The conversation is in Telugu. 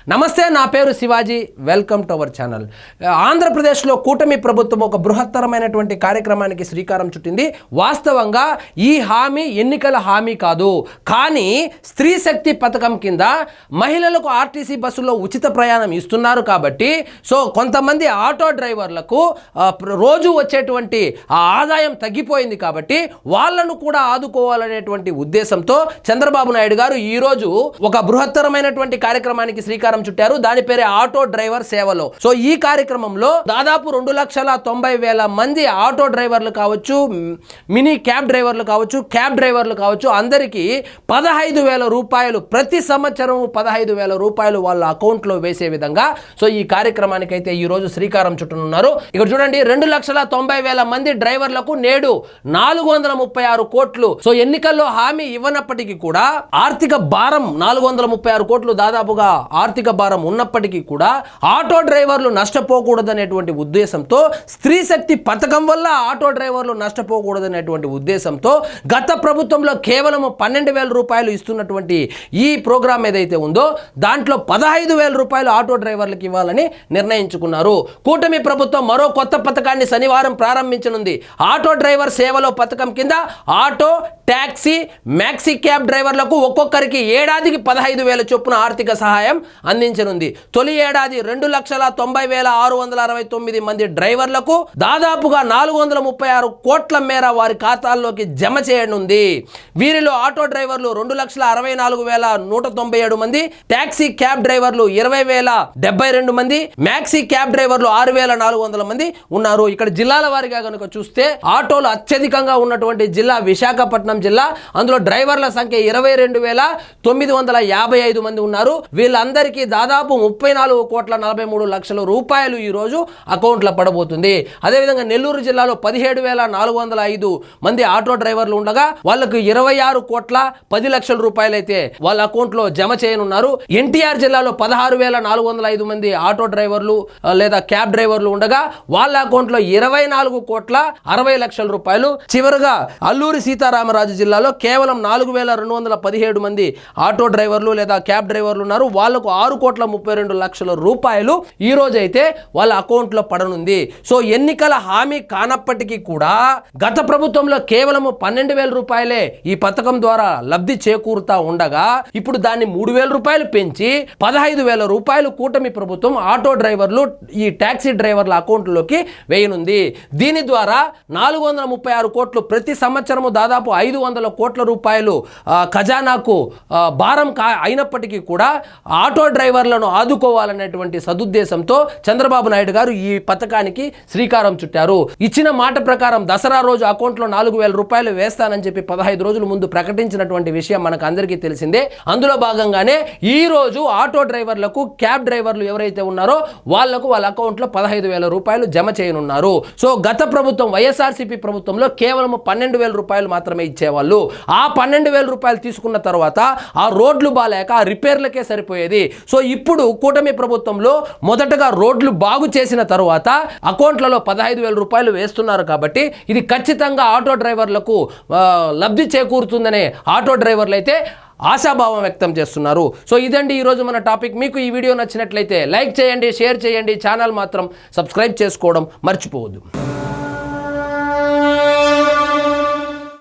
నమస్తే, నా పేరు Shivaji. Welcome to our channel. ఆంధ్రప్రదేశ్లో కూటమి ప్రభుత్వం ఒక బృహత్తరమైనటువంటి కార్యక్రమానికి శ్రీకారం చుట్టింది. వాస్తవంగా ఈ హామీ ఎన్నికల హామీ కాదు, కానీ స్త్రీ శక్తి పథకం కింద మహిళలకు ఆర్టీసీ బస్సుల్లో ఉచిత ప్రయాణం ఇస్తున్నారు కాబట్టి కొంతమంది ఆటో డ్రైవర్లకు రోజు వచ్చేటువంటి ఆ ఆదాయం తగ్గిపోయింది కాబట్టి వాళ్ళను కూడా ఆదుకోవాలనేటువంటి ఉద్దేశంతో చంద్రబాబు నాయుడు గారు ఈరోజు ఒక బృహత్తరమైనటువంటి కార్యక్రమానికి శ్రీకారం చుట్టారు. దాని పేరే ఆటో డ్రైవర్ సేవలో. ఈ కార్యక్రమంలో దాదాపు 2,90,000 మంది ఆటో డ్రైవర్లు కావచ్చు, మినీ క్యాబ్ డ్రైవర్లు కావచ్చు, క్యాబ్ డ్రైవర్లు కావచ్చు, అందరికీ 15,000 రూపాయలు ప్రతి సంవత్సరం 15,000 రూపాయలు వాళ్ళ అకౌంట్లో వేసే విధంగా ఈ కార్యక్రమానికి అయితే ఈ రోజు శ్రీకారం చుట్టనున్నారు. ఇక్కడ చూడండి, 2,90,000 మంది డ్రైవర్లకు నేడు 436 కోట్లు. ఎన్నికల్లో హామీ ఇవ్వనప్పటికీ కూడా ఆర్థిక భారం 436 కోట్లు దాదాపుగా ఆర్థిక భారం ఉన్నప్పటికీ కూడా ఆటో డ్రైవర్లు నష్టపోకూడదనేటువంటి ఉద్దేశంతో, స్త్రీ శక్తి పథకం వల్ల ఆటో డ్రైవర్లు నష్టపోకూడదనేటువంటి ఉద్దేశంతో గత ప్రభుత్వంలో కేవలం 12,000 రూపాయలు ఇస్తున్నటువంటి ఈ ప్రోగ్రాం ఏదైతే ఉందో దాంట్లో 15,000 రూపాయలు ఆటో డ్రైవర్లకు ఇవ్వాలని నిర్ణయించుకున్నారు. కూటమి ప్రభుత్వం మరో కొత్త పథకాన్ని శనివారం ప్రారంభించనుంది. ఆటో డ్రైవర్ సేవలో పథకం కింద ఆటో, ట్యాక్సీ, మ్యాక్సీ క్యాబ్ డ్రైవర్లకు ఒక్కొక్కరికి ఏడాదికి 15,000 చొప్పున ఆర్థిక సహాయం అందించనుంది. తొలి ఏడాది 2,90,669 మంది డ్రైవర్లకు దాదాపుగా 436 కోట్ల మేర వారి ఖాతాల్లోకి జమ చేయనుంది. వీరిలో ఆటో డ్రైవర్లు 2,64,197 మంది, ట్యాక్సీ క్యాబ్ డ్రైవర్లు 20,072 మంది, మ్యాక్సీ క్యాబ్ డ్రైవర్లు 6,400 మంది ఉన్నారు. ఇక్కడ జిల్లాల వారీగా కనుక చూస్తే ఆటోలు అత్యధికంగా ఉన్నటువంటి జిల్లా విశాఖపట్నం జిల్లా. అందులో డ్రైవర్ల సంఖ్య 22,955 మంది ఉన్నారు. వీళ్ళందరికీ దాదాపు 34,43,00,000 రూపాయలు ఈ రోజు అకౌంట్లో పడబోతుంది. అదేవిధంగా నెల్లూరు జిల్లాలో 17,405 మంది ఆటో డ్రైవర్లు ఉండగా వాళ్ళకు 26,10,00,000 రూపాయలు అయితే వాళ్ళ అకౌంట్లో జమ చేయనున్నారు. ఎన్టీఆర్ జిల్లాలో 16,405 మంది ఆటో డ్రైవర్లు లేదా క్యాబ్ డ్రైవర్లు ఉండగా వాళ్ళ అకౌంట్లో 24,60,00,000 రూపాయలు. చివరిగా అల్లూరి సీతారామరాజు జిల్లాలో కేవలం 4,217 మంది ఆటో డ్రైవర్లు లేదా క్యాబ్ డ్రైవర్లు ఉన్నారు. వాళ్లకు 6,32,00,000 రూపాయలు ఈ రోజు అయితే వాళ్ళ అకౌంట్లో పడనుంది. ఎన్నికల హామీ కానప్పటికీ కూడా గత ప్రభుత్వంలో కేవలం 12,000 రూపాయలే ఈ పథకం ద్వారా లబ్ధి చేకూరుతా ఉండగా ఇప్పుడు దాన్ని 3,000 రూపాయలు పెంచి 15,000 రూపాయలు కూటమి ప్రభుత్వం ఆటో డ్రైవర్లు, ఈ టాక్సీ డ్రైవర్ల అకౌంట్లోకి వేయనుంది. దీని ద్వారా 436 కోట్లు ప్రతి సంవత్సరము దాదాపు 500 కోట్ల రూపాయలు ఖజానాకు భారం అయినప్పటికీ కూడా ఆటో డ్రైవర్లను ఆదుకోవాలనేటువంటి సదుద్దేశంతో చంద్రబాబు నాయుడు గారు ఈ పథకానికి శ్రీకారం చుట్టారు. ఇచ్చిన మాట ప్రకారం దసరా రోజు అకౌంట్లో 4,000 రూపాయలు వేస్తానని చెప్పి 15 రోజుల ముందు ప్రకటించినటువంటి విషయం మనకు అందరికీ తెలిసిందే. అందులో భాగంగానే ఈ రోజు ఆటో డ్రైవర్లకు, క్యాబ్ డ్రైవర్లు ఎవరైతే ఉన్నారో వాళ్లకు వాళ్ళ అకౌంట్లో 15,000 రూపాయలు జమ చేయనున్నారు. గత ప్రభుత్వం వైఎస్ఆర్సీపీ ప్రభుత్వంలో కేవలం 12,000 రూపాయలు మాత్రమే ఇచ్చేవాళ్ళు. ఆ 12,000 రూపాయలు తీసుకున్న తర్వాత ఆ రోడ్లు బాలేక ఆ రిపేర్లకే సరిపోయేది. ఇప్పుడు కూటమి ప్రభుత్వంలో మొదటగా రోడ్లు బాగు చేసిన తర్వాత అకౌంట్లలో 15,000 రూపాయలు వేస్తున్నారు కాబట్టి ఇది ఖచ్చితంగా ఆటో డ్రైవర్లకు లబ్ధి చేకూరుతుందనే ఆటో డ్రైవర్లు అయితే ఆశాభావం వ్యక్తం చేస్తున్నారు. ఇదండి ఈరోజు మన టాపిక్. మీకు ఈ వీడియో నచ్చినట్లయితే లైక్ చేయండి, షేర్ చేయండి, ఛానల్ మాత్రం సబ్స్క్రైబ్ చేసుకోవడం మర్చిపోవద్దు.